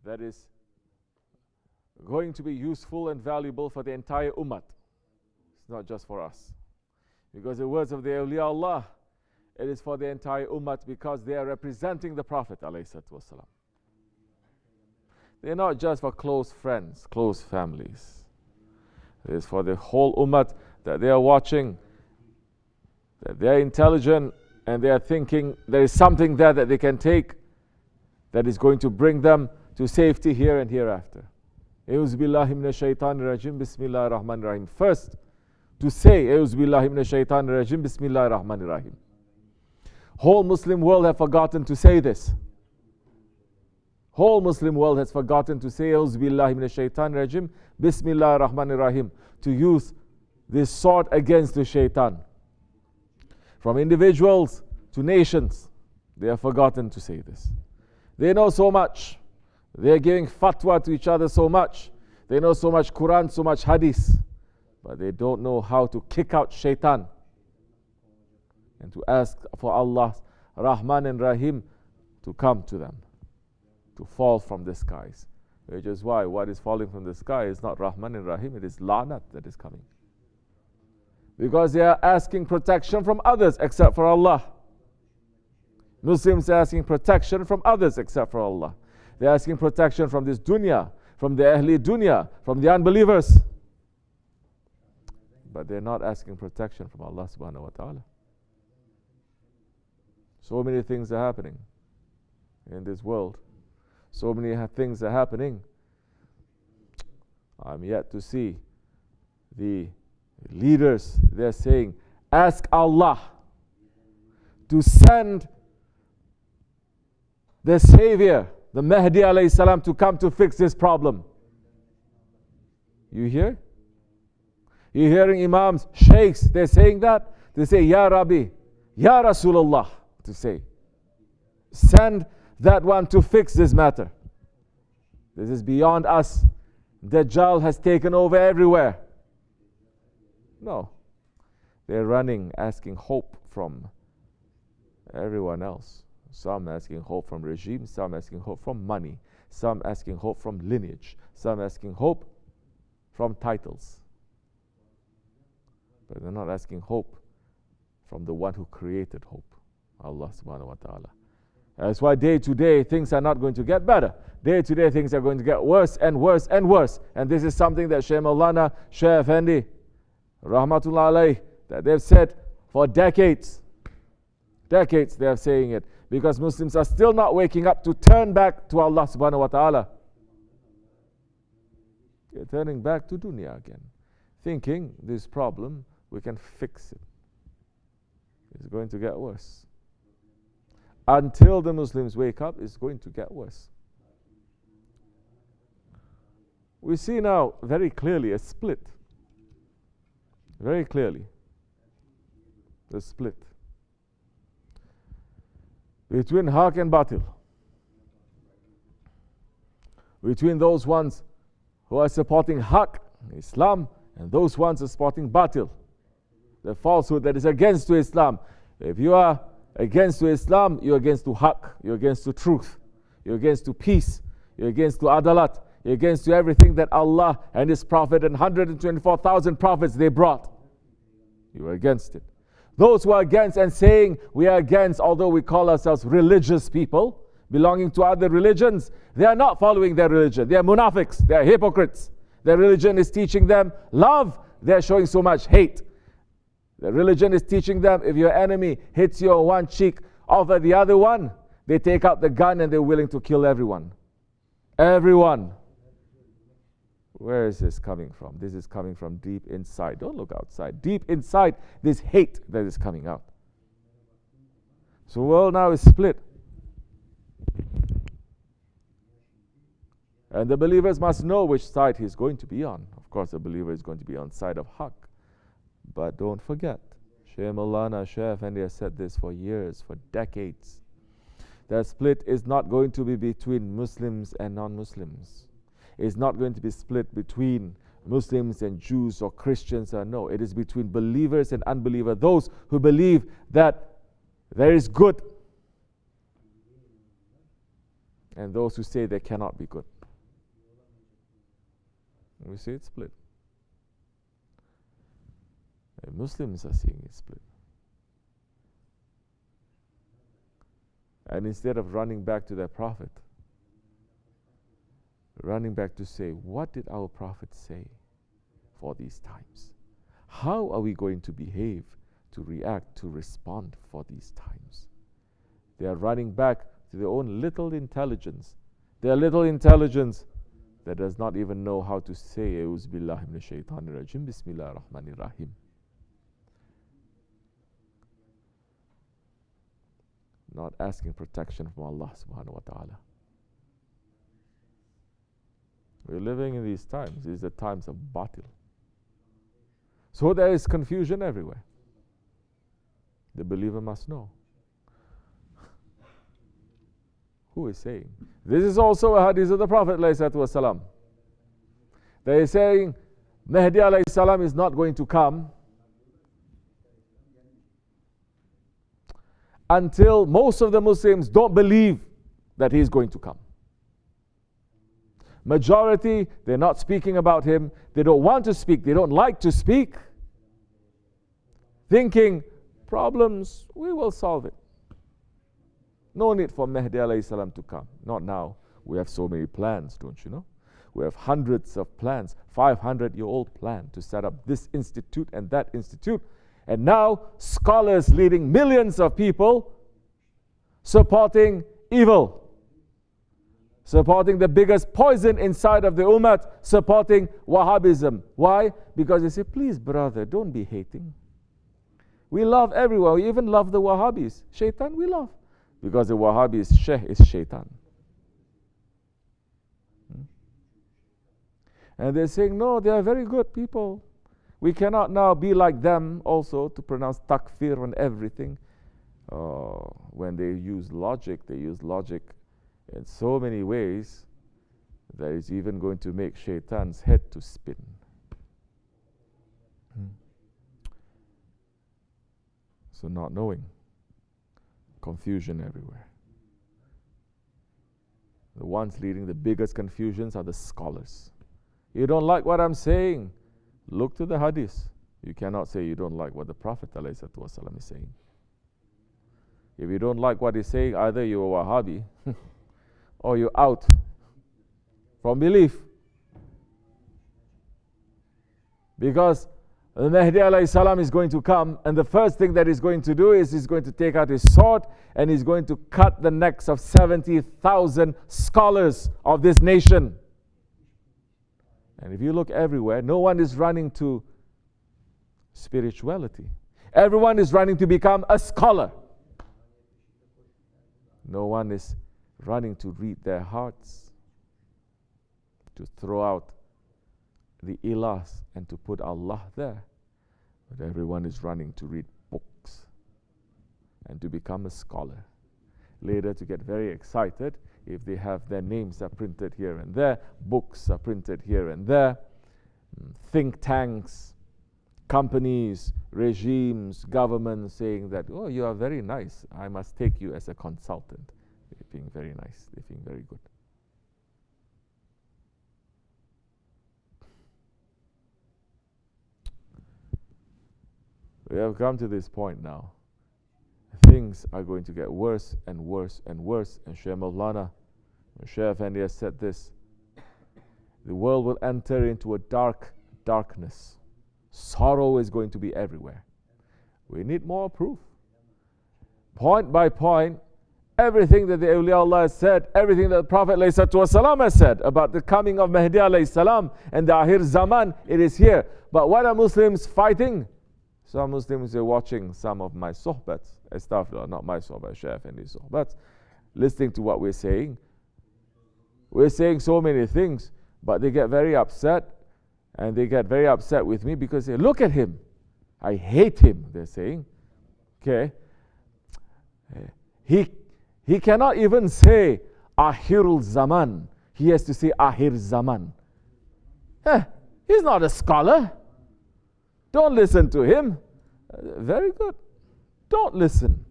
that is going to be useful and valuable for the entire ummah. It's not just for us. Because the words of the awliya Allah, it is for the entire ummah because they are representing the Prophet ﷺ. They're not just for close friends, close families. It is for the whole ummah that they are watching, that they are intelligent and they are thinking there is something there that they can take that is going to bring them to safety here and hereafter. A'udhu billahi minash shaitanir rajim, bismillahir rahmanir rahim. First, to say A'udhu billahi minash shaitanir rajim, bismillahir rahmanir rahim. Whole Muslim world have forgotten to say this. Whole Muslim world has forgotten to say A'udhu billahi minash shaitanir rajim, bismillahir rahmanir rahim, to use this sword against the shaitan. From individuals to nations, they have forgotten to say this. They know so much. They are giving fatwa to each other so much. They know so much Quran, so much hadith. But they don't know how to kick out shaitan. And to ask for Allah, Rahman and Rahim, to come to them. To fall from the skies. Which is why what is falling from the sky is not Rahman and Rahim, it is La'nat that is coming. Because they are asking protection from others except for Allah. Muslims are asking protection from others except for Allah. They are asking protection from this dunya, from the ahli dunya, from the unbelievers. But they are not asking protection from Allah subhanahu wa ta'ala. So many things are happening in this world. So many things are happening. I'm yet to see the leaders, they're saying, ask Allah to send the Savior, the Mahdi alayhi salam, to come to fix this problem. You hear? You're hearing Imams, Sheikhs, they're saying that. They say, Ya Rabi, Ya Rasulullah, to say. Send that one to fix this matter. This is beyond us. Dajjal has taken over everywhere. No. They're running, asking hope from everyone else. Some asking hope from regimes, some asking hope from money, some asking hope from lineage, some asking hope from titles. But they're not asking hope from the one who created hope, Allah subhanahu wa ta'ala. That's why day to day things are not going to get better. Day to day things are going to get worse and worse and worse. And this is something that Shaykh Maulana, Shaykh Effendi, Rahmatullah alayh, that they've said for decades. Decades they are saying it. Because Muslims are still not waking up to turn back to Allah subhanahu wa ta'ala. They're turning back to dunya again. Thinking this problem, we can fix it. It's going to get worse. Until the Muslims wake up, it's going to get worse. We see now very clearly a split. Very clearly. A split. Between Haqq and Batil. Between those ones who are supporting Haqq, Islam, and those ones who are supporting Batil, the falsehood that is against to Islam. If you are against to Islam, you're against to Haqq, you're against to truth, you're against to peace, you're against to Adalat, you're against to everything that Allah and His Prophet and 124,000 prophets they brought. You are against it. Those who are against and saying we are against, although we call ourselves religious people, belonging to other religions, they are not following their religion. They are munafiqs, they are hypocrites. Their religion is teaching them love, they are showing so much hate. Their religion is teaching them if your enemy hits you on one cheek, over the other one, they take out the gun and they're willing to kill everyone. Everyone. Where is this coming from? This is coming from deep inside. Don't look outside. Deep inside, this hate that is coming out. So the world now is split. And the believers must know which side he's going to be on. Of course, the believer is going to be on the side of Haqq. But don't forget, Shaykh Maulana, Shaykh Effendi has said this for years, for decades. That split is not going to be between Muslims and non-Muslims. It's not going to be split between Muslims and Jews or Christians. No, it is between believers and unbelievers. Those who believe that there is good and those who say they cannot be good. We see it split. And Muslims are seeing it split. And instead of running back to their Prophet, running back to say, what did our Prophet say for these times? How are we going to behave, to react, to respond for these times? They are running back to their own little intelligence. Their little intelligence that does not even know how to say A'udhu billahi minash shaitanir rajim, Bismillahir Rahmanir Rahim. Not asking protection from Allah subhanahu wa ta'ala. We're living in these times. These are times of batil. So there is confusion everywhere. The believer must know. Who is saying? This is also a hadith of the Prophet ﷺ. They are saying Mahdi ﷺ is not going to come until most of the Muslims don't believe that he is going to come. Majority, they're not speaking about him. They don't want to speak. They don't like to speak. Thinking, problems, we will solve it. No need for Mahdi alayhi salam to come. Not now. We have so many plans, don't you know? We have hundreds of plans, 500-year-old plan to set up this institute and that institute. And now, scholars leading millions of people supporting evil, supporting the biggest poison inside of the ummah, supporting Wahhabism. Why? Because they say, please brother, don't be hating. We love everyone. We even love the Wahhabis. Shaitan we love. Because the Wahhabis, Sheikh is Shaitan. And they're saying, no, they are very good people. We cannot now be like them also to pronounce takfir on everything. When they use logic in so many ways that it's even going to make Shaitan's head to spin. So not knowing. Confusion everywhere. The ones leading the biggest confusions are the scholars. You don't like what I'm saying? Look to the hadith. You cannot say you don't like what the Prophet ﷺ is saying. If you don't like what he's saying, either you're a Wahhabi or you're out from belief. Because the Mahdi alayhi salam is going to come, and the first thing that he's going to do is he's going to take out his sword and he's going to cut the necks of 70,000 scholars of this nation. And if you look everywhere, no one is running to spirituality. Everyone is running to become a scholar. No one is running to read their hearts, to throw out the ilahs and to put Allah there. But everyone is running to read books and to become a scholar. Later to get very excited if they have their names are printed here and there, books are printed here and there, think tanks, companies, regimes, governments saying that, oh, you are very nice, I must take you as a consultant. They're being very nice, they're being very good. We have come to this point now. Things are going to get worse and worse and worse. And Shaykh Maulana, Shaykh Effendi has said this: the world will enter into a darkness. Sorrow is going to be everywhere. We need more proof. Point by point, everything that the awliya Allah has said, everything that the Prophet ﷺ has said about the coming of Mahdi alayhi salam and the Akhir Zaman, it is here. But what are Muslims fighting? Some Muslims are watching some of my sohbats, astaghfirullah, not my sohbats, Shaykh Effendi's sohbats, listening to what we're saying. We're saying so many things, but they get very upset, and they get very upset with me because they look at him. I hate him, they're saying. Okay. He cannot even say Akhirul Zaman. He has to say Akhir Zaman. He's not a scholar. Don't listen to him. Very good. Don't listen.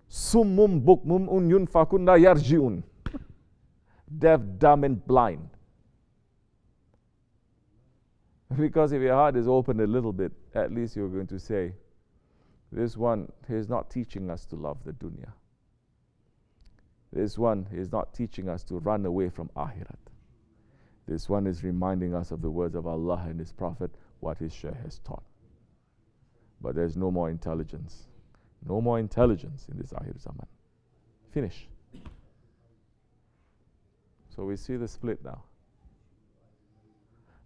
Summum bukmum unyun fakun la yarji'un. deaf, dumb, and blind. Because if your heart is open a little bit, at least you're going to say, this one is not teaching us to love the dunya. This one is not teaching us to run away from akhirat. This one is reminding us of the words of Allah and His Prophet, what His Shaykh has taught. But there's no more intelligence. No more intelligence in this akhir zaman. Finish. So we see the split now.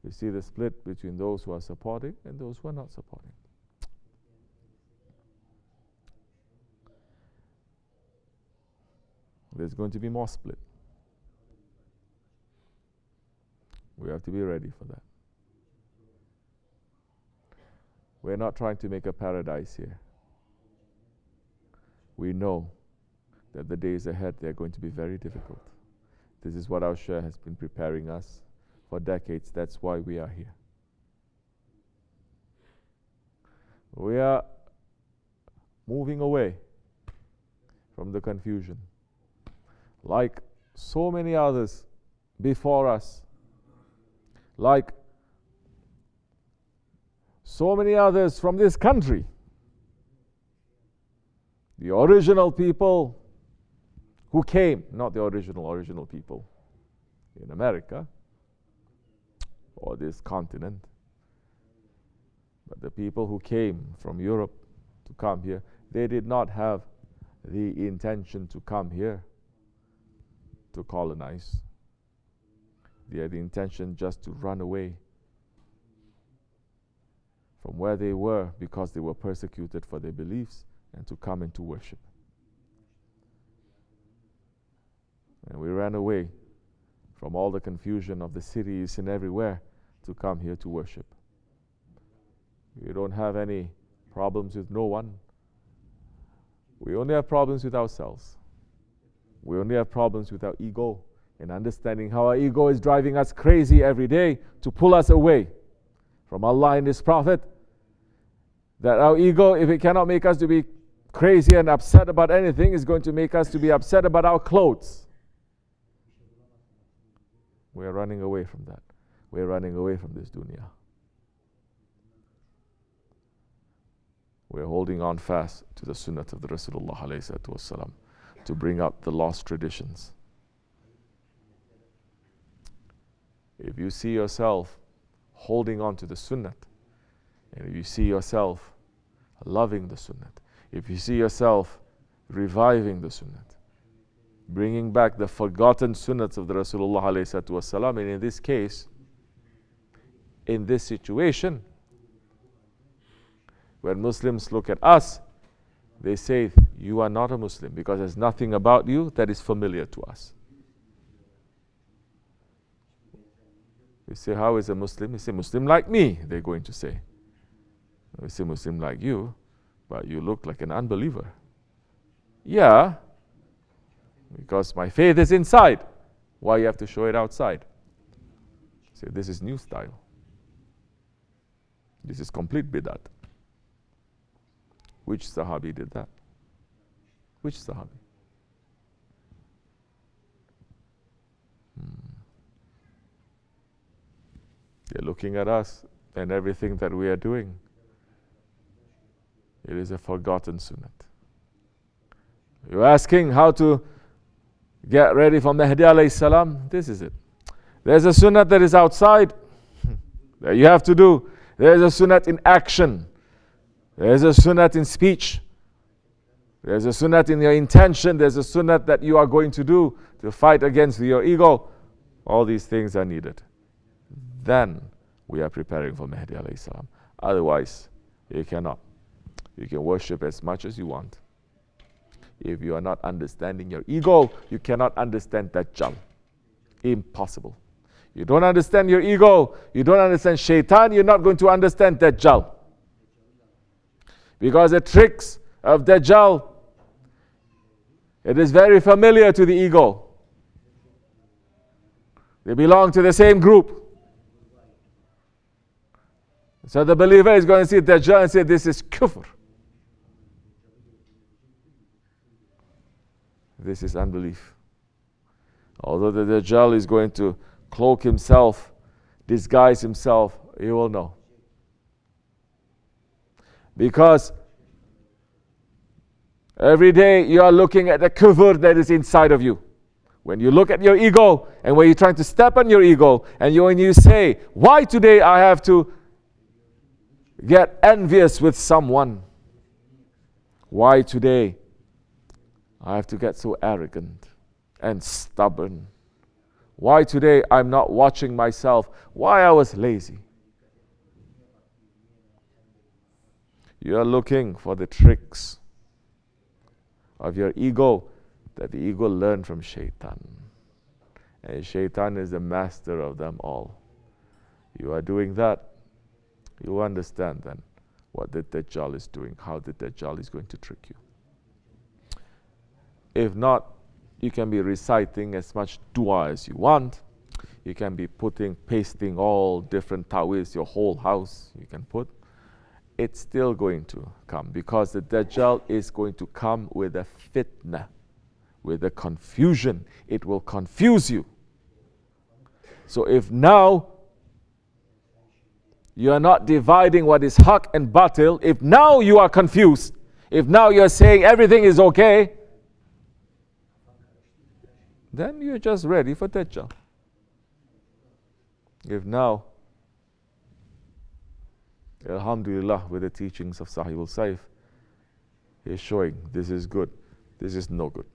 We see the split between those who are supporting and those who are not supporting. There's going to be more split. We have to be ready for that. We're not trying to make a paradise here. We know that the days ahead, they're going to be very difficult. This is what our Shaykh has been preparing us for decades. That's why we are here. We are moving away from the confusion. Like so many others before us, like so many others from this country, the original people who came, not the original people in America or this continent, but the people who came from Europe to come here, they did not have the intention to come here to colonize. They had the intention just to run away from where they were because they were persecuted for their beliefs and to come into worship. And we ran away from all the confusion of the cities and everywhere to come here to worship. We don't have any problems with no one. We only have problems with ourselves. We only have problems with our ego and understanding how our ego is driving us crazy every day to pull us away from Allah and His Prophet. That our ego, if it cannot make us to be crazy and upset about anything, is going to make us to be upset about our clothes. We are running away from that. We are running away from this dunya. We are holding on fast to the sunnah of the Rasulullah ﷺ to bring up the lost traditions. If you see yourself holding on to the sunnah, and if you see yourself loving the sunnah, if you see yourself reviving the sunnah, bringing back the forgotten sunnahs of the Rasulullah ﷺ, and in this case, in this situation, when Muslims look at us, they say, you are not a Muslim because there's nothing about you that is familiar to us. We say, how is a Muslim? We say, Muslim like me, they're going to say. We say, Muslim like you, but you look like an unbeliever. Yeah, because my faith is inside. Why you have to show it outside? Say, this is new style. This is complete bidat. Which Sahabi did that? Which Sahabi? They're looking at us and everything that we are doing. It is a forgotten sunnah. You're asking how to get ready for Mahdi alayhi salam? This is it. There's a sunnah that is outside that you have to do. There's a sunnah in action. There's a sunnah in speech. There's a sunnah in your intention. There's a sunnah that you are going to do to fight against your ego. All these things are needed. Then we are preparing for Mahdi alayhi salam. Otherwise, you cannot. You can worship as much as you want. If you are not understanding your ego, you cannot understand Dajjal. Impossible. You don't understand your ego, you don't understand shaitan, you're not going to understand Dajjal. Because the tricks of Dajjal, it is very familiar to the ego. They belong to the same group. So the believer is going to see Dajjal and say, this is kufr. This is unbelief. Although the Dajjal is going to cloak himself, disguise himself, you will know. Because every day you are looking at the kufr that is inside of you. When you look at your ego, and when you're trying to step on your ego, and when you say, why today I have to get envious with someone? Why today I have to get so arrogant and stubborn? Why today I'm not watching myself? Why I was lazy? You are looking for the tricks of your ego that the ego learned from Shaitan. And Shaitan is the master of them all. You are doing that, you understand then what the Dajjal is doing, how the Dajjal is going to trick you. If not, you can be reciting as much dua as you want. You can be pasting all different ta'weez, your whole house you can put. It's still going to come, because the Dajjal is going to come with a fitna, with a confusion. It will confuse you. So if now you are not dividing what is Haqq and Batil, if now you are confused, if now you are saying everything is okay, then you're just ready for Dajjal. If now, Alhamdulillah, with the teachings of Sahib al-Saif, he's showing this is good, this is no good,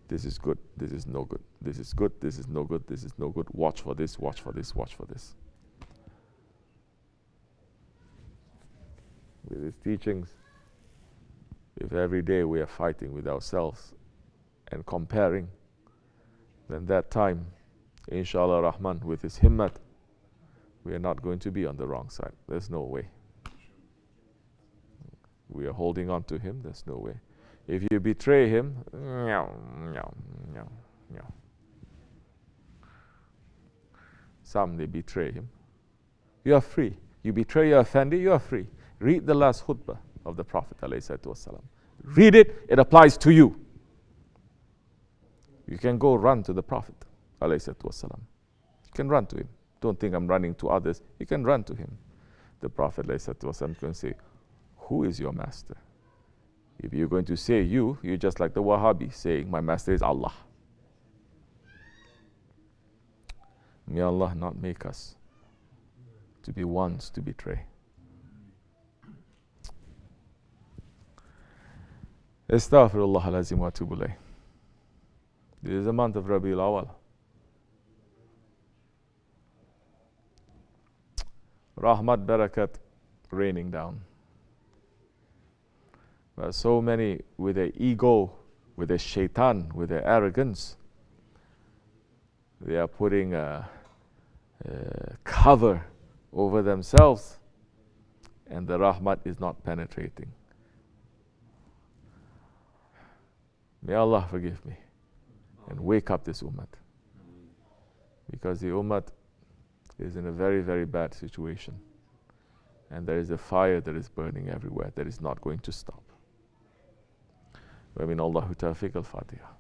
this is good, this is no good, this is good, this is no good, this is no good, watch for this, watch for this, watch for this. With his teachings, if every day we are fighting with ourselves and comparing, then that time, inshallah Rahman, with his himmat, we are not going to be on the wrong side. There's no way. We are holding on to him, there's no way. If you betray him, some they betray him. You are free. You betray your Effendi, you are free. Read the last khutbah of the Prophet ﷺ. Read it, it applies to you. You can go run to the Prophet ﷺ. You can run to him. Don't think I'm running to others. You can run to him. The Prophet ﷺ can say, who is your master? If you're going to say you're just like the Wahhabi saying, my master is Allah. May Allah not make us to be ones to betray. Astaghfirullah al-azim wa atubu ilayh. This is the month of Rabi al-Awwal. Rahmat, barakat raining down. But so many with their ego, with their shaitan, with their arrogance, they are putting a cover over themselves, and the rahmat is not penetrating. May Allah forgive me and wake up this ummah, because the ummah is in a very, very bad situation, and there is a fire that is burning everywhere that is not going to stop. Wa min Allahu tawfiq al-Fatiha.